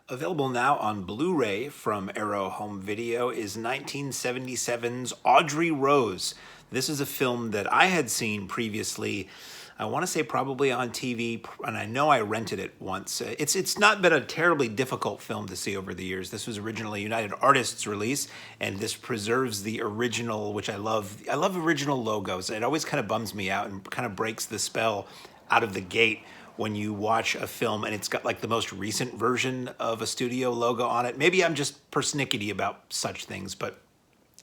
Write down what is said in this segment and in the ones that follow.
Available now on Blu-ray from Arrow Home Video is 1977's Audrey Rose. This is a film that I had seen previously. I want to say probably on TV, and I know I rented it once. It's not been a terribly difficult film to see over the years. This was originally United Artists' release, and this preserves the original, which I love. I love original logos. It always kind of bums me out and kind of breaks the spell out of the gate when you watch a film and it's got like the most recent version of a studio logo on it. Maybe I'm just persnickety about such things, but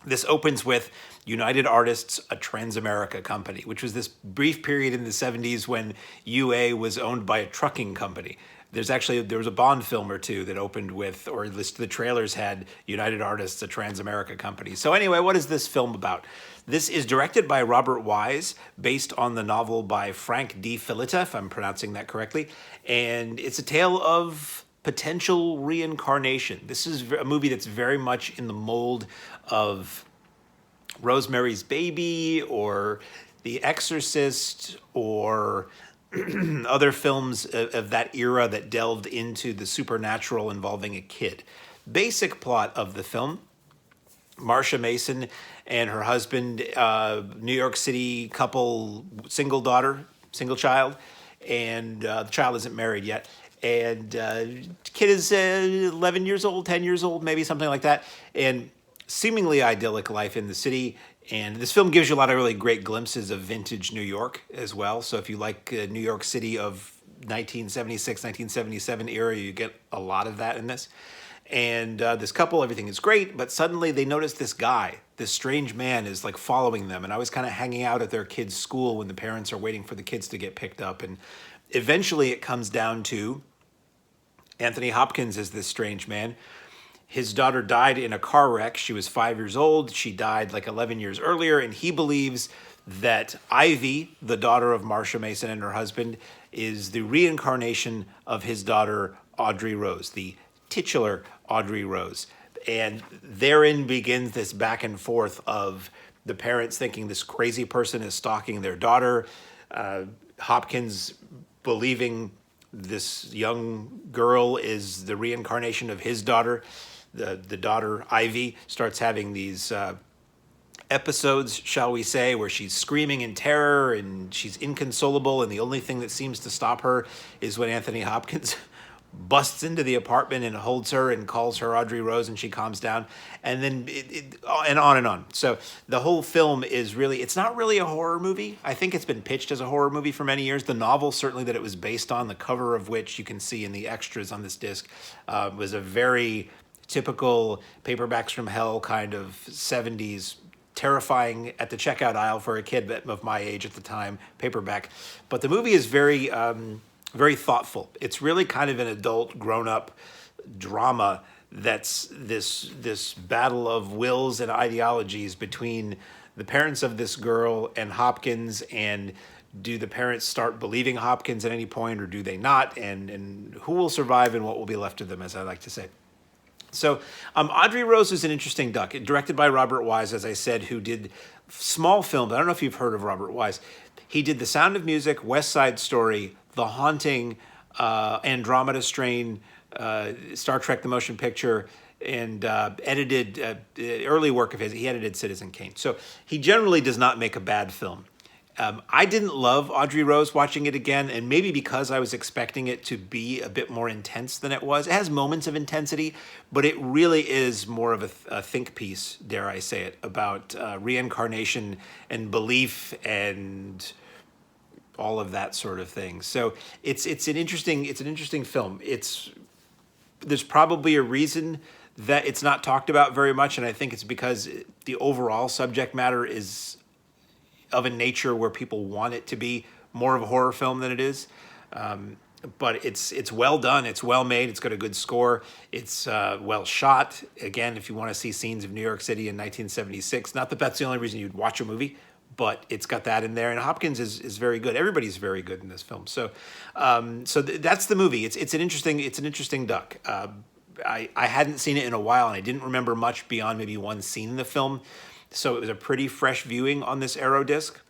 this opens with United Artists, a Transamerica company, which was this brief period in the 70s when UA was owned by a trucking company. There was a Bond film or two that opened with, or at least the trailers had, United Artists, a Transamerica company. So anyway, what is this film about? This is directed by Robert Wise, based on the novel by Frank D. Filitta, if I'm pronouncing that correctly. And it's a tale of potential reincarnation. This is a movie that's very much in the mold of Rosemary's Baby or The Exorcist or other films of that era that delved into the supernatural involving a kid. Basic plot of the film: Marsha Mason and her husband, New York City couple, single daughter, single child, and the child isn't married yet. And kid is 11 years old, 10 years old, maybe something like that. And seemingly idyllic life in the city. And this film gives you a lot of really great glimpses of vintage New York as well. So if you like New York City of 1976, 1977 era, you get a lot of that in this. And this couple, everything is great, but suddenly they notice this guy, this strange man, is like following them. And I was kind of hanging out at their kids' school when the parents are waiting for the kids to get picked up. And eventually it comes down to Anthony Hopkins is this strange man. His daughter died in a car wreck. She was 5 years old. She died like 11 years earlier, and he believes that Ivy, the daughter of Marsha Mason and her husband, is the reincarnation of his daughter, Audrey Rose, the titular Audrey Rose. And therein begins this back and forth of the parents thinking this crazy person is stalking their daughter, Hopkins believing this young girl is the reincarnation of his daughter. The daughter, Ivy, starts having these episodes, shall we say, where she's screaming in terror and she's inconsolable, and the only thing that seems to stop her is when Anthony Hopkins busts into the apartment and holds her and calls her Audrey Rose, and she calms down, and then and on and on. So the whole film is really, it's not really a horror movie. I think it's been pitched as a horror movie for many years. The novel, certainly, that it was based on, the cover of which you can see in the extras on this disc, was a very typical paperbacks from hell kind of 70s, terrifying at the checkout aisle for a kid of my age at the time, paperback. But the movie is very very thoughtful. It's really kind of an adult, grown-up drama that's this battle of wills and ideologies between the parents of this girl and Hopkins, and do the parents start believing Hopkins at any point, or do they not? And who will survive and what will be left of them, as I like to say. So Audrey Rose is an interesting duck, directed by Robert Wise, as I said, who did small films. I don't know if you've heard of Robert Wise. He did The Sound of Music, West Side Story, The Haunting, Andromeda Strain, Star Trek The Motion Picture, and edited early work of his. He edited Citizen Kane. So he generally does not make a bad film. I didn't love Audrey Rose watching it again, and maybe because I was expecting it to be a bit more intense than it was. It has moments of intensity, but it really is more of a think piece, dare I say it, about reincarnation and belief and all of that sort of thing. So it's an interesting film. There's probably a reason that it's not talked about very much, and I think it's because the overall subject matter is of a nature where people want it to be more of a horror film than it is. But it's well done. It's well made. It's got a good score. It's well shot. Again, if you want to see scenes of New York City in 1976, not that that's the only reason you'd watch a movie, but it's got that in there. And Hopkins is very good. Everybody's very good in this film. So that's the movie. It's an interesting duck. I hadn't seen it in a while, and I didn't remember much beyond maybe one scene in the film. So it was a pretty fresh viewing on this Arrow disc.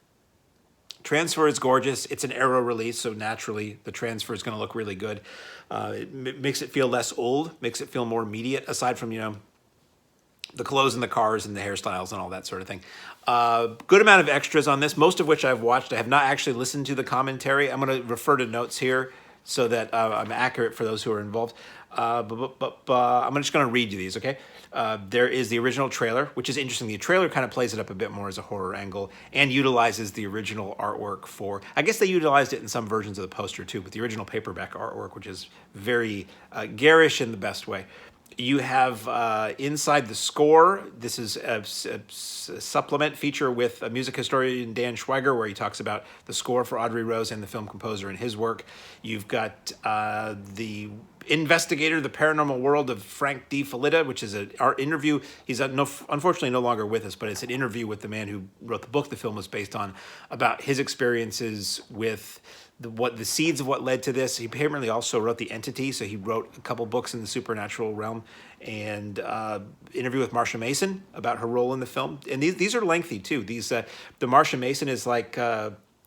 Transfer is gorgeous. It's an Arrow release, so naturally the transfer is going to look really good. It makes it feel less old, makes it feel more immediate, aside from, the clothes and the cars and the hairstyles and all that sort of thing. Good amount of extras on this, most of which I've watched. I have not actually listened to the commentary. I'm going to refer to notes here so that I'm accurate for those who are involved. But I'm just going to read you these, okay? There is the original trailer, which is interesting. The trailer kind of plays it up a bit more as a horror angle and utilizes the original artwork for, I guess they utilized it in some versions of the poster too, but the original paperback artwork, which is very garish in the best way. You have inside the score, this is a supplement feature with music historian Dan Schweiger, where he talks about the score for Audrey Rose and the film composer and his work. You've got the investigator, the paranormal world of Frank D. Felitta, which is an art interview. He's unfortunately no longer with us, but it's an interview with the man who wrote the book the film was based on, about his experiences with the seeds of what led to this. He apparently also wrote The Entity, so he wrote a couple books in the supernatural realm, and interview with Marsha Mason about her role in the film. And these are lengthy too. The Marsha Mason is like,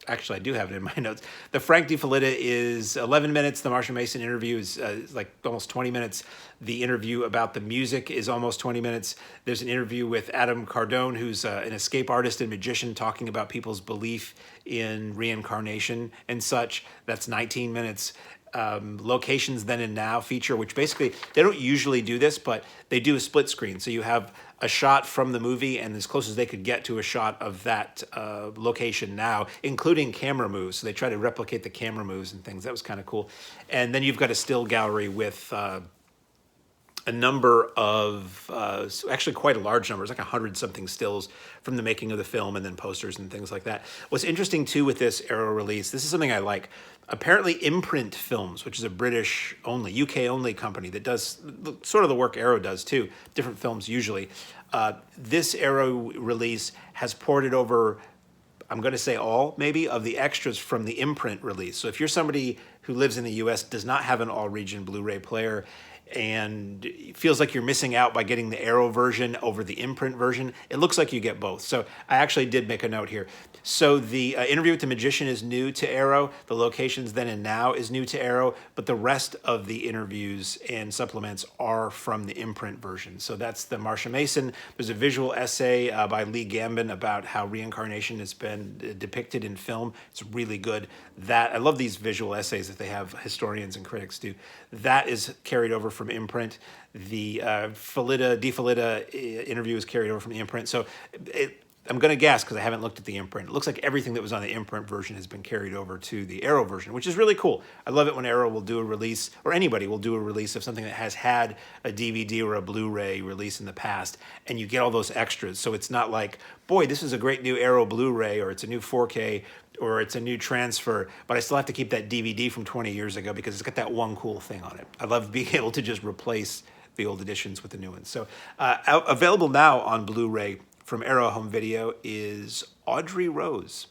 actually I do have it in my notes. The Frank D. Felitta is 11 minutes. The Marsha Mason interview is like almost 20 minutes. The interview about the music is almost 20 minutes. There's an interview with Adam Cardone, who's an escape artist and magician, talking about people's belief in reincarnation and such. That's 19 minutes. Locations Then and Now feature, which basically, they don't usually do this, but they do a split screen. So you have a shot from the movie and as close as they could get to a shot of that location now, including camera moves. So they try to replicate the camera moves and things. That was kind of cool. And then you've got a still gallery with a number of, actually quite a large number, it's like 100-something stills from the making of the film, and then posters and things like that. What's interesting too with this Arrow release, this is something I like. Apparently Imprint Films, which is a British only, UK only company that does sort of the work Arrow does too, different films usually. This Arrow release has ported over, I'm going to say all, maybe, of the extras from the Imprint release. So if you're somebody who lives in the US, does not have an all-region Blu-ray player, and feels like you're missing out by getting the Arrow version over the Imprint version, it looks like you get both. So I actually did make a note here. So the interview with the magician is new to Arrow. The Locations Then and Now is new to Arrow, but the rest of the interviews and supplements are from the Imprint version. So that's the Marsha Mason. There's a visual essay by Lee Gambin about how reincarnation has been depicted in film. It's really good. I love these visual essays that they have historians and critics do. That is carried over from Imprint. The Felitta interview is carried over from the Imprint. So I'm going to guess, because I haven't looked at the Imprint. It looks like everything that was on the Imprint version has been carried over to the Arrow version, which is really cool. I love it when Arrow will do a release, or anybody will do a release of something that has had a DVD or a Blu-ray release in the past, and you get all those extras. So it's not like, boy, this is a great new Arrow Blu-ray, or it's a new 4K, or it's a new transfer, but I still have to keep that DVD from 20 years ago because it's got that one cool thing on it. I love being able to just replace the old editions with the new ones. So available now on Blu-ray from Arrow Home Video is Audrey Rose.